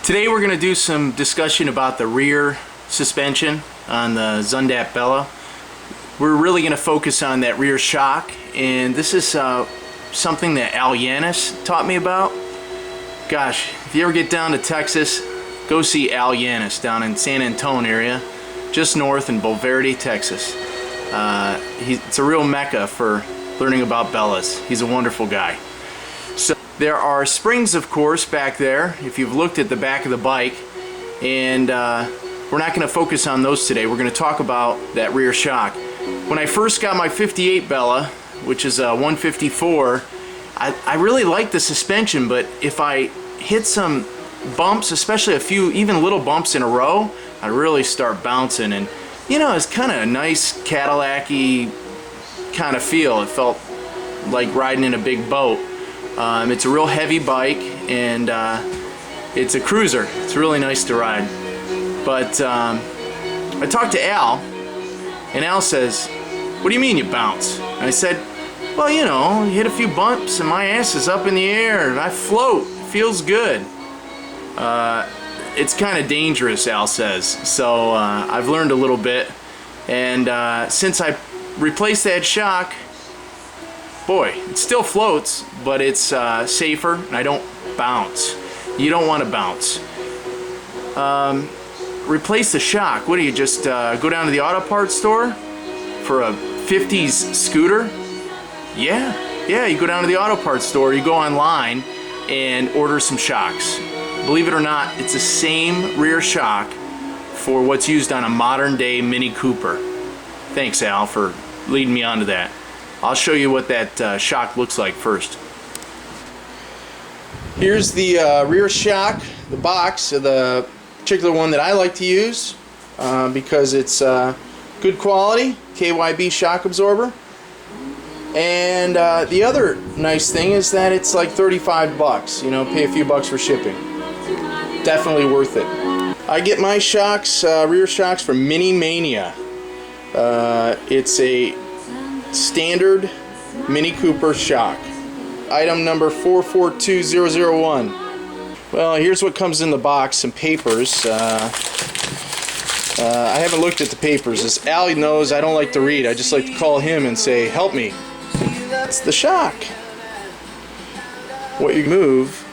Today we're going to do some discussion about the rear suspension on the Zundapp Bella. We're really going to focus on that rear shock, and this is something that Yanus taught me about. Gosh, if you ever get down to Texas, go see Yanus down in San Antonio area, just north in Bulverde, Texas. It's a real mecca for learning about Bellas. He's a wonderful guy. So there are springs, of course, back there if you've looked at the back of the bike, and we're not going to focus on those today. We're going to talk about that rear shock. When I first got my 58 Bella, which is a 154, I really liked the suspension, but if I hit some bumps, especially a few even little bumps in a row, I really start bouncing, and you know, it's kind of a nice Cadillac-y kind of feel. It felt like riding in a big boat. It's a real heavy bike, and it's a cruiser. It's really nice to ride. But I talked to Al, and Al says, "What do you mean you bounce?" And I said, "Well, you know, you hit a few bumps and my ass is up in the air and I float. It feels good." It's kind of dangerous, Al says. So I've learned a little bit, and since I replaced that shock, boy, it still floats, but it's safer, and I don't bounce. You don't want to bounce. Replace the shock. What do you just go down to the auto parts store for a 50s scooter? Yeah, you go down to the auto parts store, you go online and order some shocks. Believe it or not, it's the same rear shock for what's used on a modern day Mini Cooper. Thanks, Al, for leading me on to that. I'll show you what that shock looks like first. Here's the rear shock, the box of the particular one that I like to use because it's good quality, KYB shock absorber. And the other nice thing is that it's like 35 bucks, you know, pay a few bucks for shipping. Definitely worth it. I get my shocks, rear shocks from Mini Mania. It's a standard Mini Cooper shock. Item number 442001. Well, here's what comes in the box, some papers. I haven't looked at the papers. As Al knows, I don't like to read. I just like to call him and say, "Help me." That's the shock. What you move,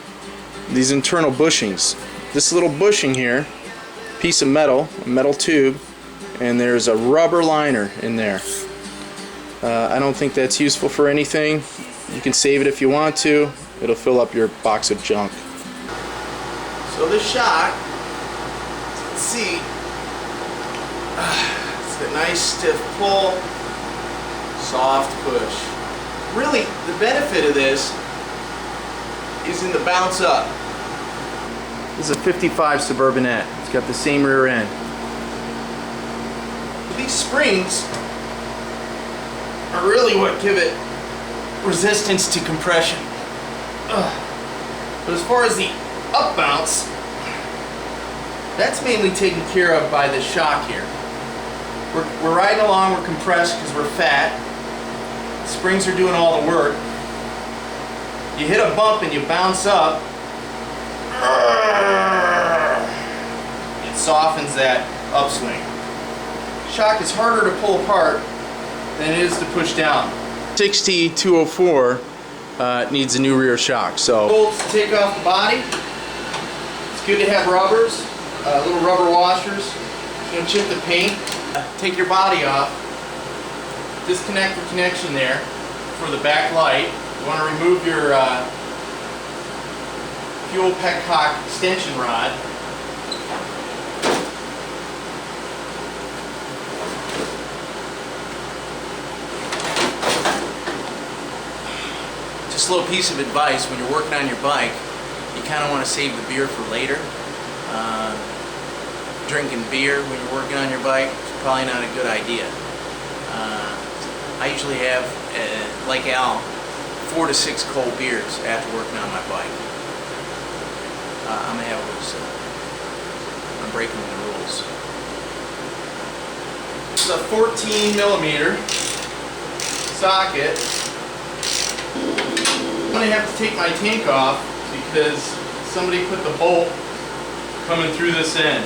these internal bushings. This little bushing here, piece of metal, a metal tube, and there's a rubber liner in there. I don't think that's useful for anything. You can save it if you want to. It'll fill up your box of junk. So this shock, as you can see, it's a nice stiff pull, soft push. Really, the benefit of this is in the bounce up. This is a 55 Suburbanette. It's got the same rear end. These springs are really what give it resistance to compression. But as far as the up bounce, that's mainly taken care of by this shock here. We're riding along, we're compressed because we're fat. The springs are doing all the work. You hit a bump and you bounce up. It softens that upswing. Shock is harder to pull apart than it is to push down. 6T204 needs a new rear shock. So bolts to take off the body. It's good to have rubbers, little rubber washers. You know, chip the paint. Take your body off. Disconnect the connection there for the back light. You want to remove your fuel petcock extension rod. Just a little piece of advice: when you're working on your bike, you kind of want to save the beer for later. Drinking beer when you're working on your bike is probably not a good idea. I usually have, like Al, 4 to 6 cold beers after working on my bike. I'm gonna have a little sip. I'm breaking the rules. This is a 14 millimeter socket. I'm gonna have to take my tank off because somebody put the bolt coming through this end.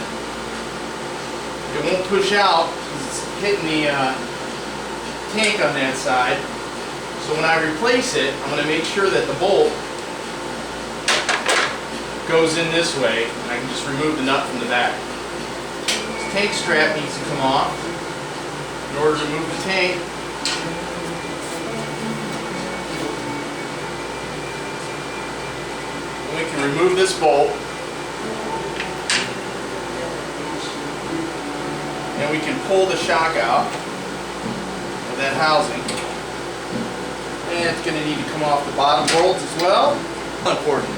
It won't push out because it's hitting the tank on that side. So when I replace it, I'm going to make sure that the bolt goes in this way, and I can just remove the nut from the back. This tank strap needs to come off. In order to move the tank, we can remove this bolt, and we can pull the shock out of that housing. And it's going to need to come off the bottom bolts as well. Important.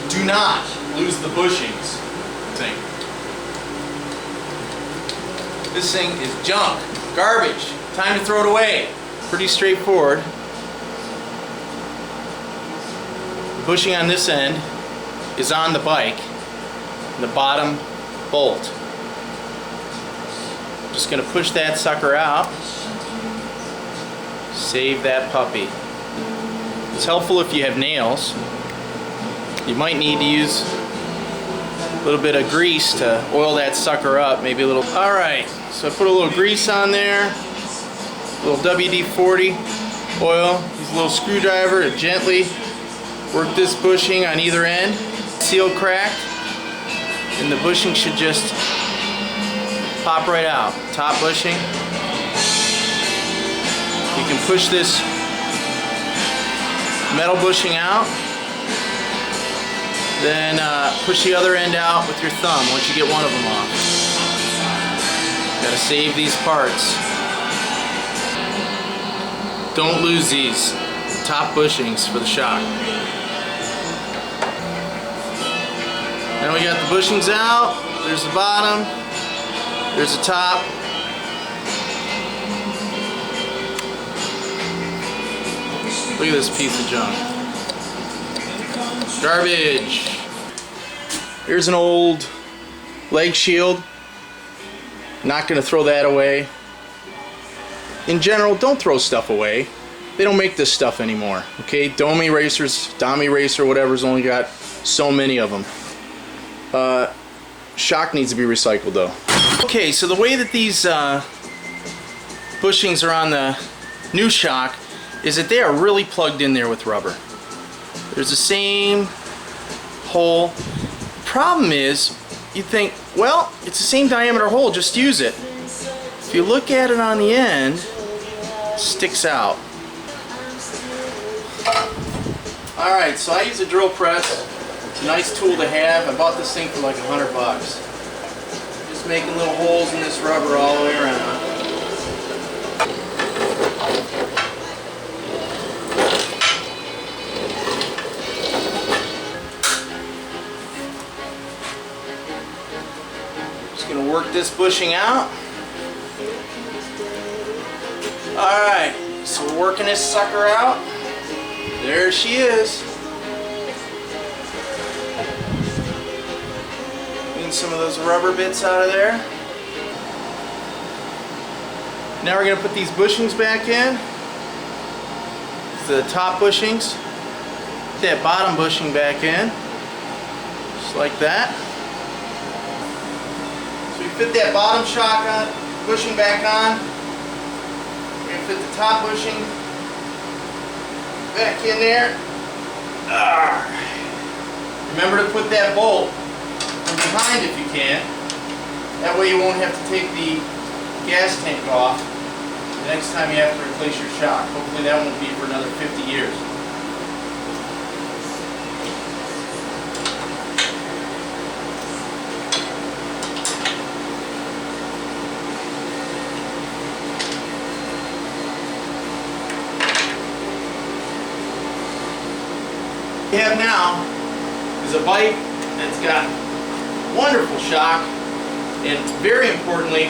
Do not lose the bushings. This thing is junk, garbage. Time to throw it away. Pretty straightforward. The bushing on this end is on the bike, and the bottom bolt. Just going to push that sucker out. Save that puppy. It's helpful if you have nails. You might need to use a little bit of grease to oil that sucker up, maybe a little. Alright, so I put a little grease on there, a little WD-40 oil, use a little screwdriver to gently work this bushing on either end. Seal cracked, and the bushing should just pop right out. Top bushing. You can push this metal bushing out, then push the other end out with your thumb once you get one of them off. Gotta save these parts. Don't lose these top bushings for the shock. Now we got the bushings out. There's the bottom. There's the top. Look at this piece of junk. Garbage. Here's an old leg shield. Not going to throw that away. In general, don't throw stuff away. They don't make this stuff anymore. Okay, Domi racers, Dami racer, whatever's only got so many of them. Shock needs to be recycled though. Okay, so the way that these bushings are on the new shock is that they are really plugged in there with rubber. There's the same hole. Problem is, you think, well, it's the same diameter hole, just use it. If you look at it on the end, it sticks out. Alright, so I use a drill press. It's a nice tool to have. I bought this thing for like $100. Just making little holes in this rubber all the way around. Gonna work this bushing out. Alright, so we're working this sucker out. There she is. Getting some of those rubber bits out of there. Now we're gonna put these bushings back in. The top bushings. Put that bottom bushing back in. Just like that. Fit that bottom shock on, bushing back on. We're going to fit the top bushing back in there. Remember to put that bolt from behind if you can. That way you won't have to take the gas tank off the next time you have to replace your shock. Hopefully that won't be for another 50 years. What we have now is a bike that's got wonderful shock, and very importantly,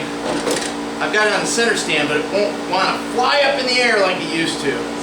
I've got it on the center stand, but it won't want to fly up in the air like it used to.